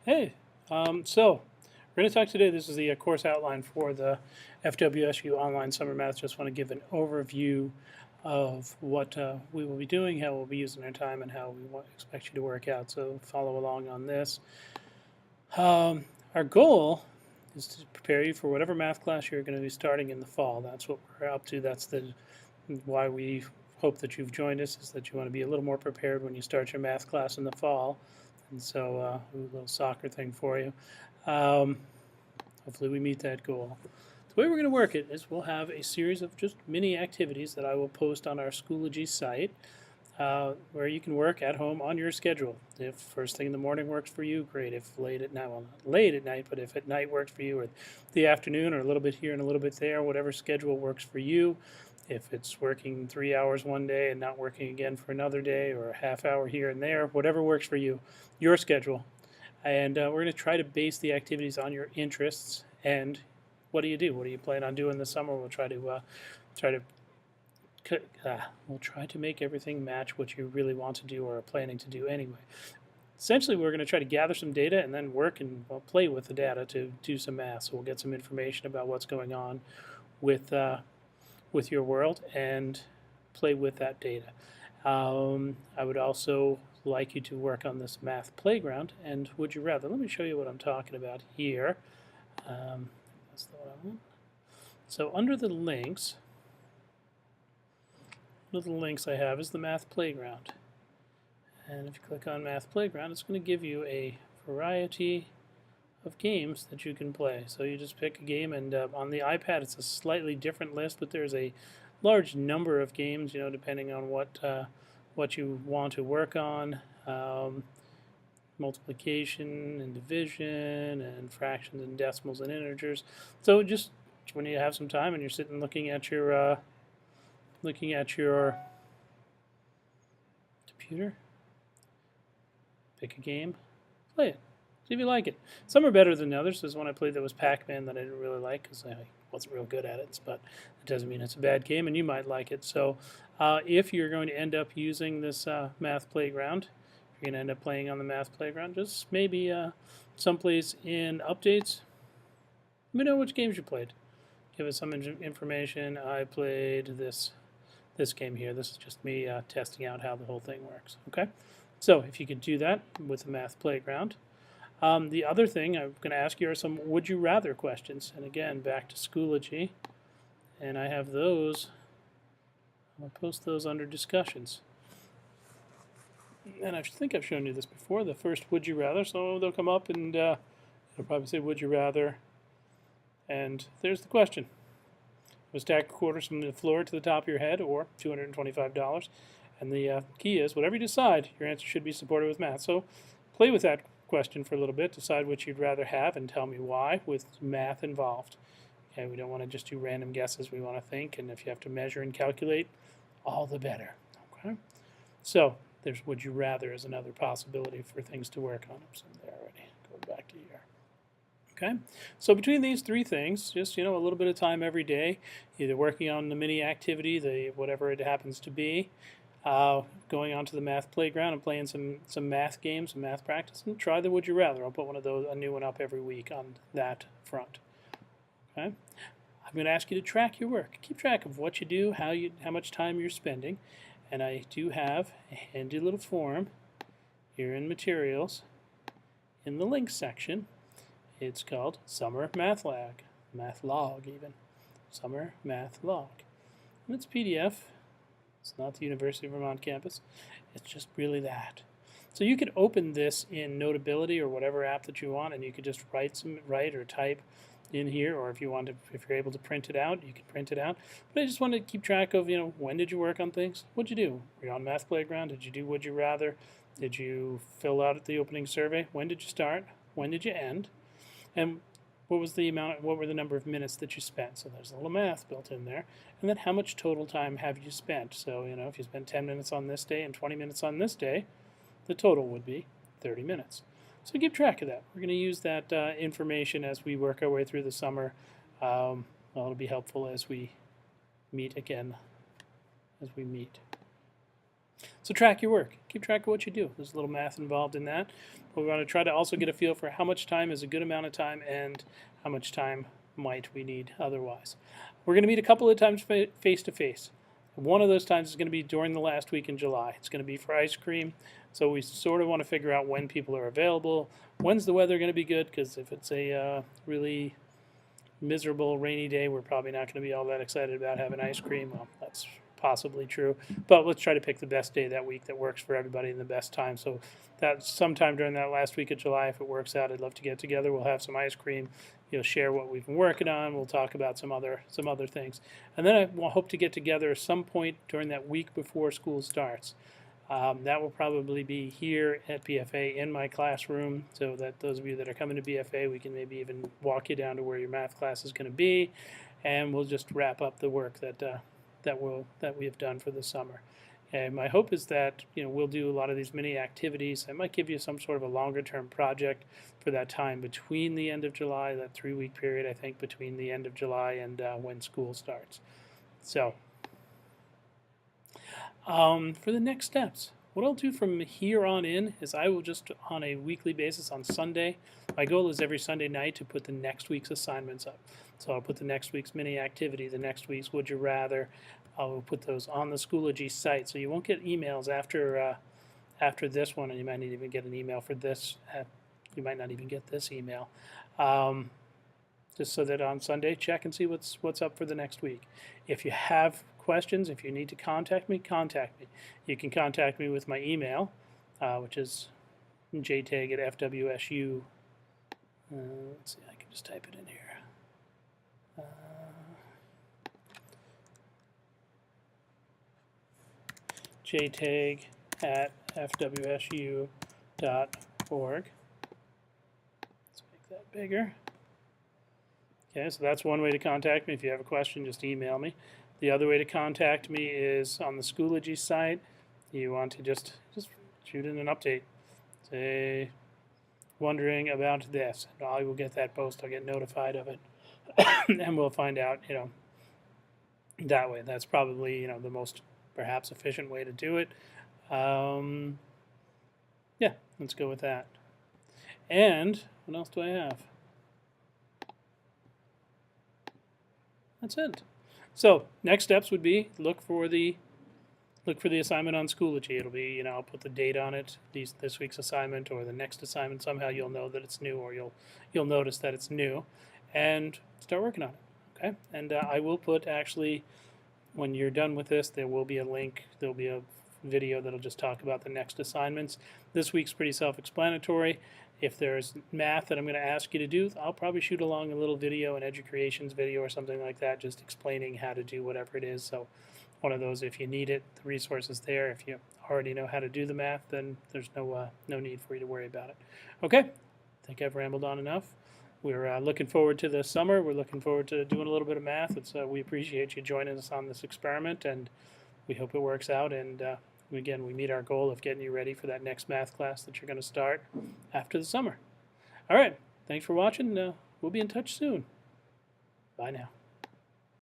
Hey, so we're going to talk today. This is the course outline for the FWSU Online Summer Math. Just want to give an overview of what we will be doing, how we'll be using our time, and how we expect you to work out. So follow along on this. Our goal is to prepare you for whatever math class you're going to be starting in the fall. That's what we're up to. That's why we hope that you've joined us, is that you want to be a little more prepared when you start your math class in the fall. And so a little soccer thing for you. Hopefully we meet that goal. The way we're going to work it is we'll have a series of just mini activities that I will post on our Schoology site where you can work at home on your schedule. If first thing in the morning works for you, great. If late at night, well, not late at night, but if at night works for you, or the afternoon, or a little bit here and a little bit there, whatever schedule works for you. If it's working 3 hours one day and not working again for another day, or a half hour here and there, whatever works for you, your schedule. And we're going to try to base the activities on your interests. And what do you do? What do you plan on doing this summer? We'll try to make everything match what you really want to do or are planning to do anyway. Essentially, we're going to try to gather some data and then work and play with the data to do some math. So we'll get some information about what's going on with your world and play with that data. I would also like you to work on this math playground and would you rather. Let me show you what I'm talking about here. That's the one I want. So under the links, one of the links I have is the math playground. And if you click on math playground, it's going to give you a variety of games that you can play. So you just pick a game, and on the iPad it's a slightly different list, but there's a large number of games, depending on what you want to work on. Multiplication and division and fractions and decimals and integers. So just when you have some time and you're sitting looking at your computer, pick a game, play it. See if you like it. Some are better than others. There's one I played that was Pac-Man that I didn't really like because I wasn't real good at it, but it doesn't mean it's a bad game, and you might like it. So if you're going to end up using this math playground, you're going to end up playing on the math playground, just maybe someplace in updates, let me know which games you played. Give us some information. I played this game here. This is just me testing out how the whole thing works. Okay, so if you could do that with the math playground. The other thing I'm going to ask you are some would you rather questions. And again, back to Schoology. And I have those. I'll post those under discussions. And I think I've shown you this before. The first would you rather. So they'll come up and it'll probably say would you rather. And there's the question. A stack of quarters from the floor to the top of your head, or $225. And the key is, whatever you decide, your answer should be supported with math. So play with that question for a little bit, decide what you'd rather have, and tell me why, with math involved. Okay, we don't want to just do random guesses. We want to think, and if you have to measure and calculate, all the better. Okay, so there's would you rather as another possibility for things to work on. So there already. Go back to here. Okay, so between these three things, just a little bit of time every day, either working on the mini activity, whatever it happens to be, going onto the math playground and playing some math games, some math practice, and try the would you rather. I'll put a new one up every week on that front. Okay, I'm going to ask you to track your work, keep track of what you do, how much time you're spending, and I do have a handy little form here in materials in the links section. It's called Summer Math Log even, Summer Math Log, and it's PDF. It's not the University of Vermont campus. It's just really that. So you could open this in Notability or whatever app that you want, and you could just write or type in here, or if you're able to print it out, you can print it out. But I just want to keep track of, when did you work on things? What'd you do? Were you on Math Playground? Did you do would you rather? Did you fill out the opening survey? When did you start? When did you end? And what were the number of minutes that you spent? So there's a little math built in there. And then how much total time have you spent? So, if you spent 10 minutes on this day and 20 minutes on this day, the total would be 30 minutes. So keep track of that. We're going to use that information as we work our way through the summer. It'll be helpful as we meet again, So track your work. Keep track of what you do. There's a little math involved in that. But we want to try to also get a feel for how much time is a good amount of time and how much time might we need otherwise. We're going to meet a couple of times face-to-face. One of those times is going to be during the last week in July. It's going to be for ice cream. So we sort of want to figure out when people are available. When's the weather going to be good? Because if it's a really miserable rainy day, we're probably not going to be all that excited about having ice cream. Well, that's possibly true, but let's try to pick the best day that week that works for everybody and the best time. So that sometime during that last week of July, if it works out, I'd love to get together. We'll have some ice cream. You'll share what we've been working on. We'll talk about some other things, and then I will hope to get together some point during that week before school starts. That will probably be here at BFA in my classroom, so that those of you that are coming to BFA, we can maybe even walk you down to where your math class is going to be, and we'll just wrap up the work that we have done for the summer. And my hope is that we'll do a lot of these mini activities. I might give you some sort of a longer-term project for that time between the end of July, that 3-week period, I think, between the end of July and when school starts. So for the next steps, what I'll do from here on in is I will just, on a weekly basis on Sunday, my goal is every Sunday night to put the next week's assignments up. So I'll put the next week's mini activity, the next week's Would You Rather. I'll put those on the Schoology site, so you won't get emails after this one, and you might not even get an email for this. You might not even get this email. Just so that on Sunday, check and see what's up for the next week. If you have questions, if you need to contact me, contact me. You can contact me with my email, which is jtag@fwsu. Let's see, I can just type it in here. jtag@fwsu.org. Let's make that bigger. Okay, so that's one way to contact me. If you have a question, just email me. The other way to contact me is on the Schoology site. You want to just shoot in an update. Say, wondering about this. And I will get that post. I'll get notified of it. And we'll find out, that way. That's probably, the most perhaps efficient way to do it. Yeah, let's go with that. And what else do I have? That's it. So next steps would be look for the assignment on Schoology. It'll be, I'll put the date on it, this week's assignment or the next assignment. Somehow you'll know that it's new, or you'll notice that it's new, and start working on it. Okay, and I will put, actually, when you're done with this, there will be a link. There'll be a video that'll just talk about the next assignments. This week's pretty self-explanatory. If there's math that I'm going to ask you to do, I'll probably shoot along a little video, an Educreations video or something like that, just explaining how to do whatever it is. So one of those, if you need it, the resource is there. If you already know how to do the math, then there's no need for you to worry about it. Okay, I think I've rambled on enough. We're looking forward to the summer. We're looking forward to doing a little bit of math. We appreciate you joining us on this experiment, and we hope it works out. And again, we meet our goal of getting you ready for that next math class that you're going to start after the summer. All right, thanks for watching. We'll be in touch soon. Bye now.